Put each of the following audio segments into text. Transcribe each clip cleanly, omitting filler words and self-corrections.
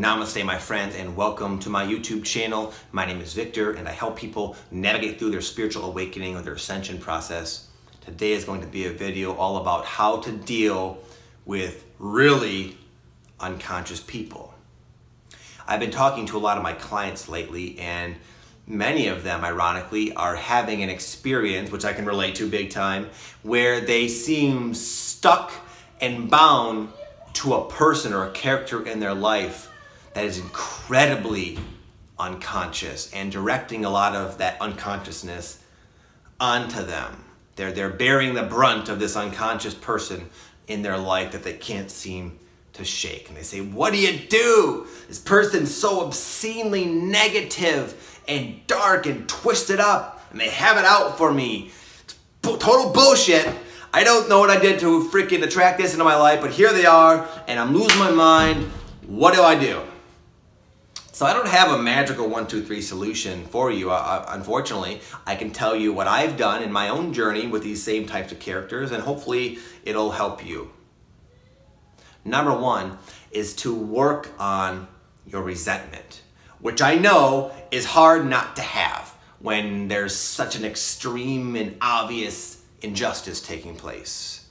Namaste, my friends, and welcome to my YouTube channel. My name is Victor, and I help people navigate through their spiritual awakening or their ascension process. Today is going to be a video all about how to deal with really unconscious people. I've been talking to a lot of my clients lately, and many of them, ironically, are having an experience, which I can relate to big time, where they seem stuck and bound to a person or a character in their life that is incredibly unconscious and directing a lot of that unconsciousness onto them. They're bearing the brunt of this unconscious person in their life that they can't seem to shake. And they say, what do you do? This person's so obscenely negative and dark and twisted up, and they have it out for me. It's total bullshit. I don't know what I did to freaking attract this into my life, but here they are, and I'm losing my mind. What do I do? So I don't have a magical 1, 2, 3 solution for you. Unfortunately, I can tell you what I've done in my own journey with these same types of characters, and hopefully it'll help you. Number one is to work on your resentment, which I know is hard not to have when there's such an extreme and obvious injustice taking place.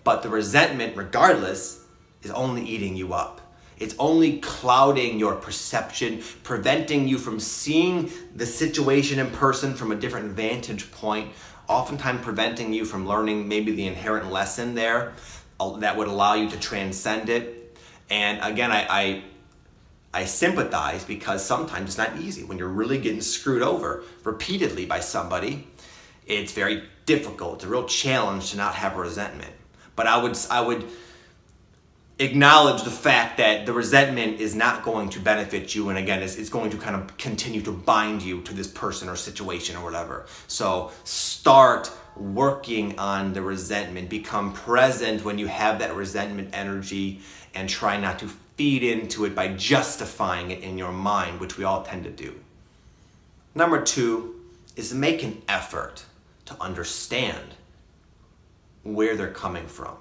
But the resentment, regardless, is only eating you up. It's only clouding your perception, preventing you from seeing the situation in person from a different vantage point, oftentimes preventing you from learning maybe the inherent lesson there that would allow you to transcend it. And again, I sympathize, because sometimes it's not easy when you're really getting screwed over repeatedly by somebody. It's very difficult. It's a real challenge to not have resentment. But I would acknowledge the fact that the resentment is not going to benefit you, and again, it's going to kind of continue to bind you to this person or situation or whatever. So start working on the resentment. Become present when you have that resentment energy, and try not to feed into it by justifying it in your mind, which we all tend to do. Number two is make an effort to understand where they're coming from.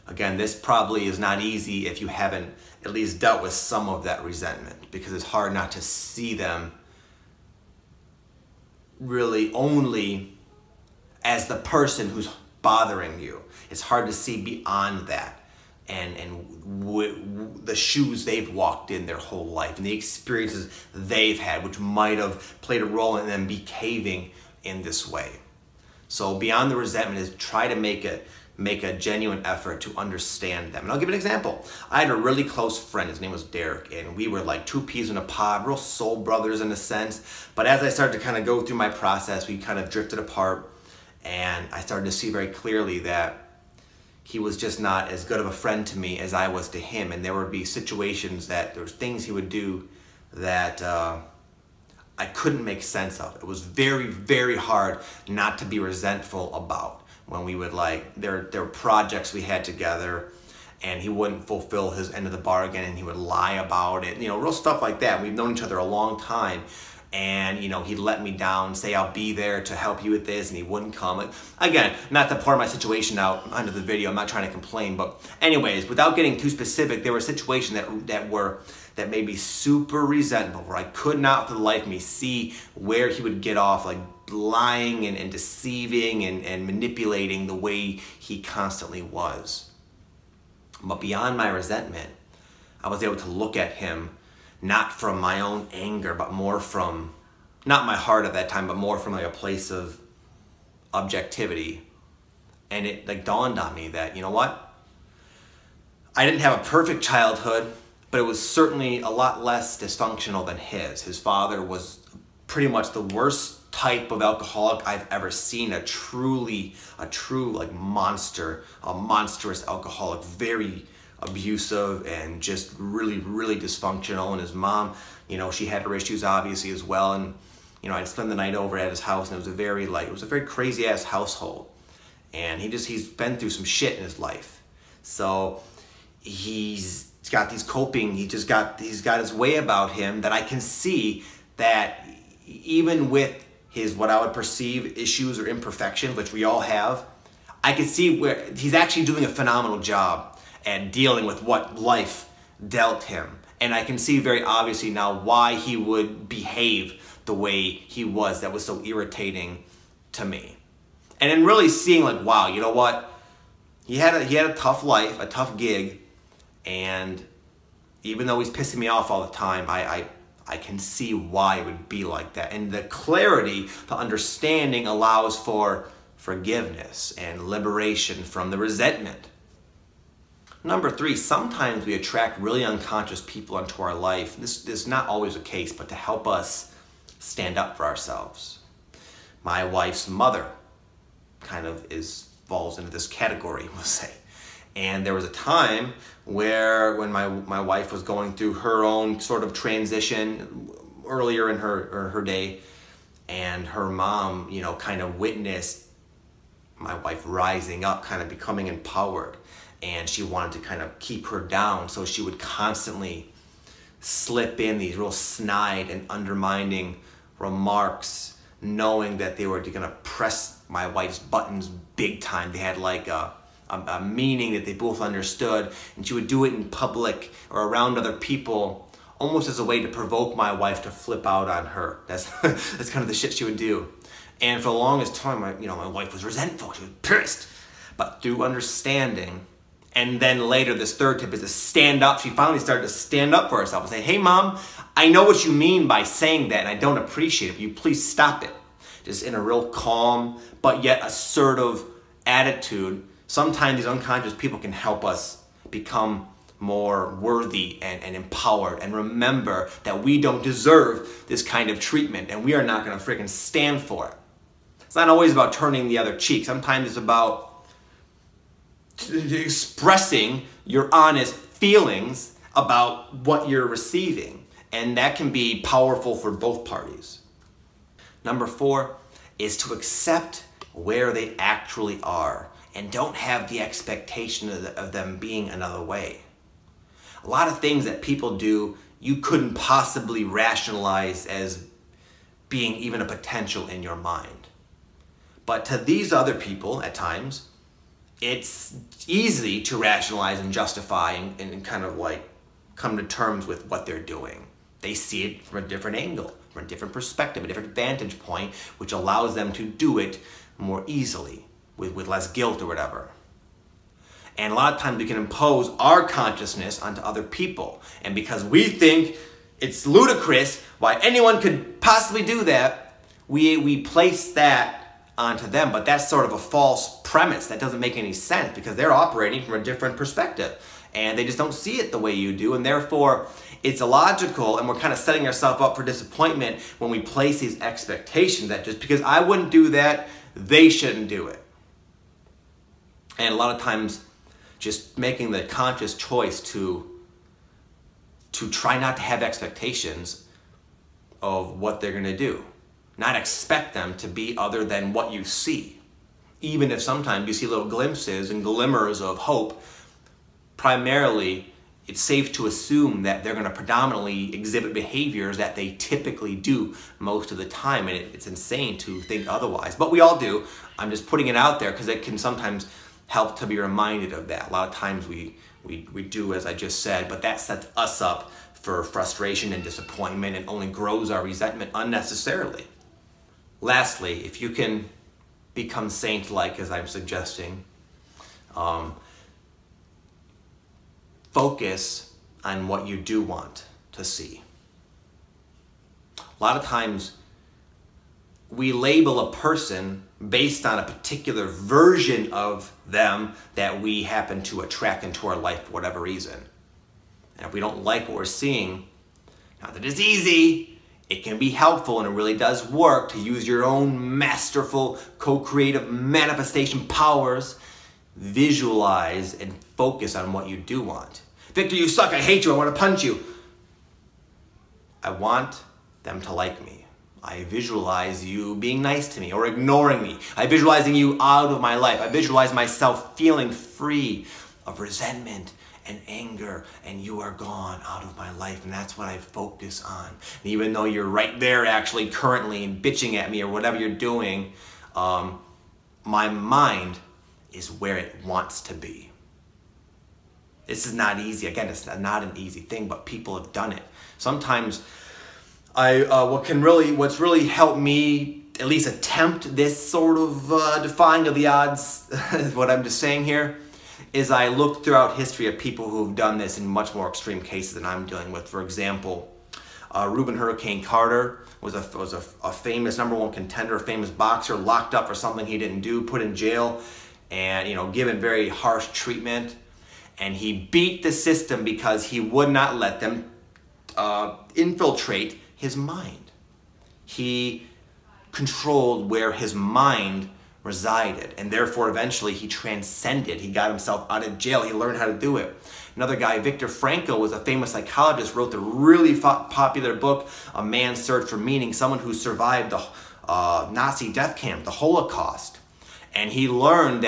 Again, this probably is not easy if you haven't at least dealt with some of that resentment, because it's hard not to see them really only as the person who's bothering you. It's hard to see beyond that and the shoes they've walked in their whole life and the experiences they've had, which might have played a role in them behaving in this way. So beyond the resentment is try to make a genuine effort to understand them. And I'll give an example. I had a really close friend, his name was Derek, and we were like two peas in a pod, real soul brothers in a sense. But as I started to kind of go through my process, we kind of drifted apart, and I started to see very clearly that he was just not as good of a friend to me as I was to him. And there would be situations that there was things he would do that I couldn't make sense of. It was very, very hard not to be resentful about. When we would there were projects we had together, and he wouldn't fulfill his end of the bargain, and he would lie about it, real stuff like that. We've known each other a long time, and he'd let me down, say I'll be there to help you with this, and he wouldn't come. Again, not to pour my situation out under the video, I'm not trying to complain, but anyways, without getting too specific, there were situations that made me super resentful, where I could not for the life of me see where he would get off, lying and deceiving and manipulating the way he constantly was. But beyond my resentment, I was able to look at him not from my own anger, but more from, not my heart at that time, but more from a place of objectivity. And it dawned on me that, you know what? I didn't have a perfect childhood, but it was certainly a lot less dysfunctional than his. His father was pretty much the worst type of alcoholic I've ever seen. A true monster, a monstrous alcoholic, very abusive and just really, really dysfunctional. And his mom, she had her issues obviously as well. And I'd spend the night over at his house, and it was a very crazy ass household. And he's been through some shit in his life. So he's got these coping, he's got his way about him that I can see that even with his, what I would perceive issues or imperfections, which we all have, I can see where he's actually doing a phenomenal job at dealing with what life dealt him And I can see very obviously now why he would behave the way he was that was so irritating to me. And then really seeing like, wow, you know what? He had a tough life, a tough gig, and even though he's pissing me off all the time, I can see why it would be like that. And the clarity, the understanding allows for forgiveness and liberation from the resentment. Number 3, sometimes we attract really unconscious people into our life. This is not always the case, but to help us stand up for ourselves. My wife's mother kind of falls into this category, we'll say. And there was a time when my wife was going through her own sort of transition earlier in her day, and her mom, you know, kind of witnessed my wife rising up, kind of becoming empowered, and she wanted to kind of keep her down, so she would constantly slip in these real snide and undermining remarks, knowing that they were going to press my wife's buttons big time. They had like a meaning that they both understood, and she would do it in public or around other people, almost as a way to provoke my wife to flip out on her. That's kind of the shit she would do. And for the longest time, my wife was resentful. She was pissed. But through understanding, and then later, this third tip is to stand up. She finally started to stand up for herself and say, "Hey, Mom, I know what you mean by saying that, and I don't appreciate it. Will you please stop it?" Just in a real calm, but yet assertive attitude. Sometimes these unconscious people can help us become more worthy and empowered, and remember that we don't deserve this kind of treatment, and we are not going to freaking stand for it. It's not always about turning the other cheek. Sometimes it's about expressing your honest feelings about what you're receiving, and that can be powerful for both parties. Number 4 is to accept where they actually are, and don't have the expectation of them being another way. A lot of things that people do, you couldn't possibly rationalize as being even a potential in your mind. But to these other people, at times, it's easy to rationalize and justify and kind of like come to terms with what they're doing. They see it from a different angle, from a different perspective, a different vantage point, which allows them to do it more easily, with less guilt or whatever. And a lot of times we can impose our consciousness onto other people. And because we think it's ludicrous why anyone could possibly do that, we place that onto them. But that's sort of a false premise. That doesn't make any sense, because they're operating from a different perspective. And they just don't see it the way you do. And therefore, it's illogical, and we're kind of setting ourselves up for disappointment when we place these expectations that just because I wouldn't do that, they shouldn't do it. And a lot of times, just making the conscious choice to try not to have expectations of what they're going to do. Not expect them to be other than what you see. Even if sometimes you see little glimpses and glimmers of hope, primarily it's safe to assume that they're going to predominantly exhibit behaviors that they typically do most of the time. And it's insane to think otherwise. But we all do. I'm just putting it out there because it can sometimes help to be reminded of that. A lot of times we do as I just said, but that sets us up for frustration and disappointment, and only grows our resentment unnecessarily. Lastly, if you can become saint-like, as I'm suggesting, focus on what you do want to see. A lot of times we label a person based on a particular version of them that we happen to attract into our life for whatever reason. And if we don't like what we're seeing, not that it's easy, it can be helpful, and it really does work to use your own masterful, co-creative manifestation powers. Visualize and focus on what you do want. Victor, you suck, I hate you, I want to punch you. I want them to like me. I visualize you being nice to me or ignoring me. I visualizing you out of my life. I visualize myself feeling free of resentment and anger, and you are gone out of my life, and that's what I focus on. And even though you're right there actually currently and bitching at me or whatever you're doing, my mind is where it wants to be. This is not easy. Again, it's not an easy thing, but people have done it. Sometimes what's really helped me at least attempt this sort of defying of the odds, what I'm just saying here, is I look throughout history at people who have done this in much more extreme cases than I'm dealing with. For example, Reuben Hurricane Carter was a famous #1 contender, a famous boxer, locked up for something he didn't do, put in jail, and given very harsh treatment. And he beat the system because he would not let them infiltrate his mind. He controlled where his mind resided, and therefore eventually he transcended. He got himself out of jail. He learned how to do it. Another guy, Viktor Frankl, was a famous psychologist, wrote the really popular book, A Man's Search for Meaning, someone who survived the Nazi death camp, the Holocaust. And he learned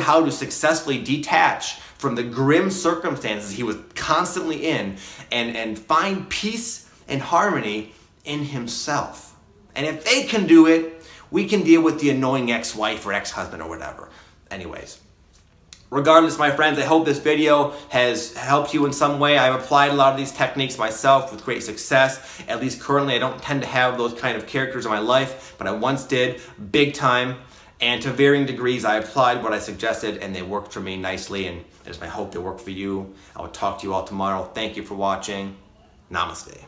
how to successfully detach from the grim circumstances he was constantly in and find peace and harmony in himself. And if they can do it, we can deal with the annoying ex-wife or ex-husband or whatever. Anyways, regardless, my friends, I hope this video has helped you in some way. I've applied a lot of these techniques myself with great success. At least currently, I don't tend to have those kind of characters in my life, but I once did, big time. And to varying degrees, I applied what I suggested, and they worked for me nicely, and it's my hope they work for you. I will talk to you all tomorrow. Thank you for watching. Namaste.